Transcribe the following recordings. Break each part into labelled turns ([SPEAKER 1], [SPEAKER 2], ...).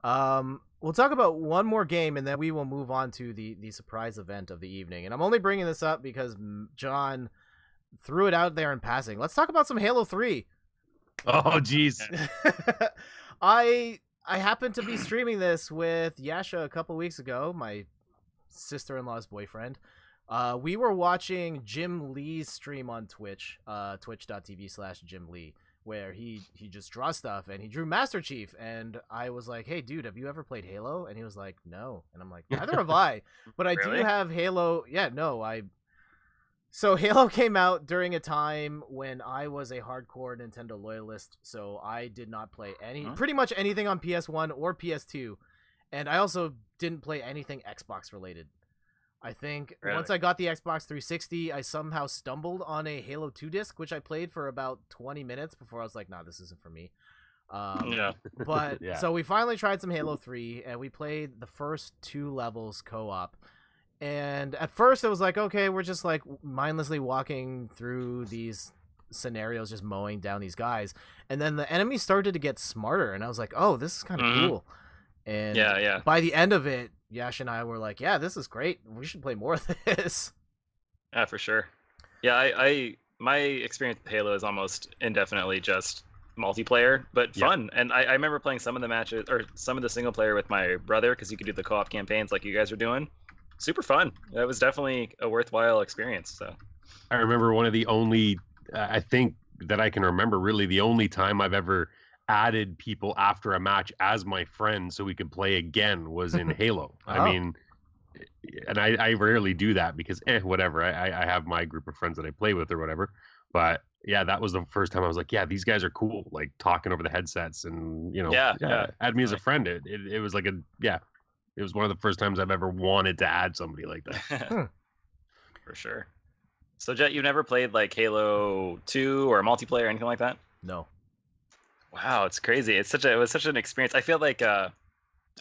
[SPEAKER 1] We'll talk about one more game, and then we will move on to the surprise event of the evening. And I'm only bringing this up because John threw it out there in passing. Let's talk about some Halo 3.
[SPEAKER 2] Oh, jeez.
[SPEAKER 1] I happened to be streaming this with Yasha a couple weeks ago, my sister-in-law's boyfriend. We were watching Jim Lee's stream on Twitch, twitch.tv/Jim Lee, where he just draws stuff, and he drew Master Chief, and I was like, hey dude, have you ever played Halo? And he was like, no. And I'm like, neither have I, but I
[SPEAKER 3] Really?
[SPEAKER 1] do have Halo. So Halo came out during a time when I was a hardcore Nintendo loyalist, so I did not play pretty much anything on PS1 or PS2, and I also didn't play anything Xbox related. I think once I got the Xbox 360, I somehow stumbled on a Halo 2 disc, which I played for about 20 minutes before I was like, nah, this isn't for me. But so we finally tried some Halo 3, and we played the first 2 levels co-op. And at first it was like, okay, we're just like mindlessly walking through these scenarios, just mowing down these guys. And then the enemies started to get smarter, and I was like, oh, this is kind of cool. And by the end of it, Yash and I were like, yeah, this is great. We should play more of this.
[SPEAKER 3] Yeah, for sure. Yeah, my experience with Halo is almost indefinitely just multiplayer, but fun. And I remember playing some of the matches, or some of the single player with my brother, because you could do the co-op campaigns like you guys are doing. Super fun. That was definitely a worthwhile experience. So
[SPEAKER 2] I remember one of the only, I think that I can remember really the only time I've ever added people after a match as my friend so we could play again was in Halo. I mean, and I rarely do that because whatever. I have my group of friends that I play with or whatever. But yeah, that was the first time I was like, yeah, these guys are cool, like talking over the headsets and, you know, add me as a friend. It was like it was one of the first times I've ever wanted to add somebody like that.
[SPEAKER 3] For sure. So Jett, you never played like Halo 2 or multiplayer or anything like that?
[SPEAKER 1] No.
[SPEAKER 3] Wow, it's crazy. It was such an experience. I feel like I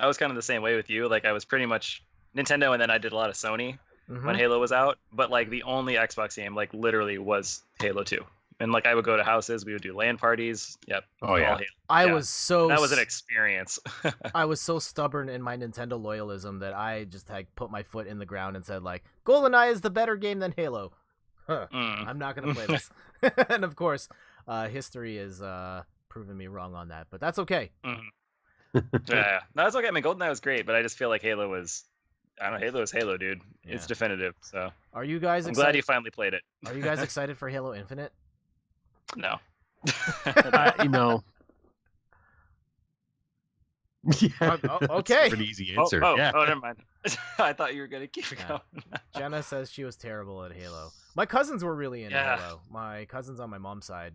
[SPEAKER 3] was kind of the same way with you. Like I was pretty much Nintendo, and then I did a lot of Sony when Halo was out. But like the only Xbox game, like literally, was Halo 2. And like I would go to houses, we would do LAN parties. Yep.
[SPEAKER 2] Oh yeah.
[SPEAKER 3] That was an experience.
[SPEAKER 1] I was so stubborn in my Nintendo loyalism that I just had put my foot in the ground and said like, GoldenEye is the better game than Halo. I'm not gonna play this. And of course, history is proven me wrong on that, but that's okay.
[SPEAKER 3] No, that's okay. I mean, GoldenEye was great, but I just feel like Halo was, I don't know, Halo is Halo, dude. Yeah. It's definitive. So
[SPEAKER 1] are you guys
[SPEAKER 3] I'm glad you finally played it.
[SPEAKER 1] Are you guys excited for Halo Infinite?
[SPEAKER 3] No.
[SPEAKER 2] You know. Yeah.
[SPEAKER 1] Okay.
[SPEAKER 2] Pretty easy answer.
[SPEAKER 3] Never mind. I thought you were gonna keep it going.
[SPEAKER 1] Jenna says she was terrible at Halo. My cousins were really into Halo. My cousins on my mom's side,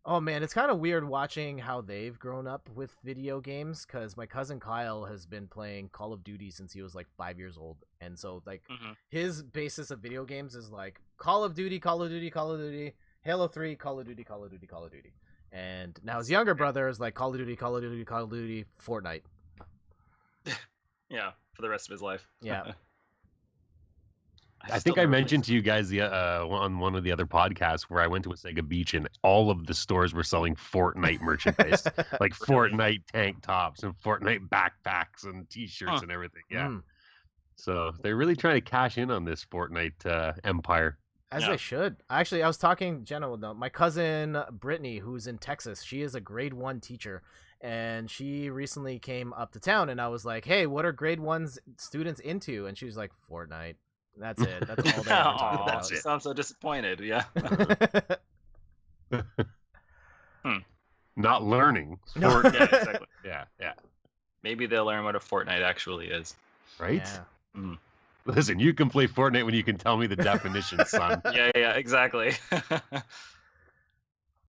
[SPEAKER 1] oh man, it's kind of weird watching how they've grown up with video games, because my cousin Kyle has been playing Call of Duty since he was like 5 years old, and so like his basis of video games is like Call of Duty, Halo 3, Call of Duty. And now his younger brother is like Call of Duty, Fortnite.
[SPEAKER 3] Yeah, for the rest of his life.
[SPEAKER 1] Yeah.
[SPEAKER 2] I think I mentioned to you guys on one of the other podcasts where I went to a Sega Beach and all of the stores were selling Fortnite merchandise, like Fortnite tank tops and Fortnite backpacks and T-shirts and everything. Yeah. So they're really trying to cash in on this Fortnite empire.
[SPEAKER 1] As they should. Actually, I was talking, Jenna, with my cousin Brittany, who's in Texas. She is a grade 1 teacher, and she recently came up to town, and I was like, hey, what are grade 1 students into? And she was like, Fortnite. That's it. That's all they ever talk about.
[SPEAKER 3] She sounds so disappointed. Yeah.
[SPEAKER 2] Not learning.
[SPEAKER 3] Yeah, exactly.
[SPEAKER 2] Yeah.
[SPEAKER 3] Maybe they'll learn what a Fortnite actually is.
[SPEAKER 2] Right? Yeah. Listen, you can play Fortnite when you can tell me the definition, son.
[SPEAKER 3] Yeah, exactly.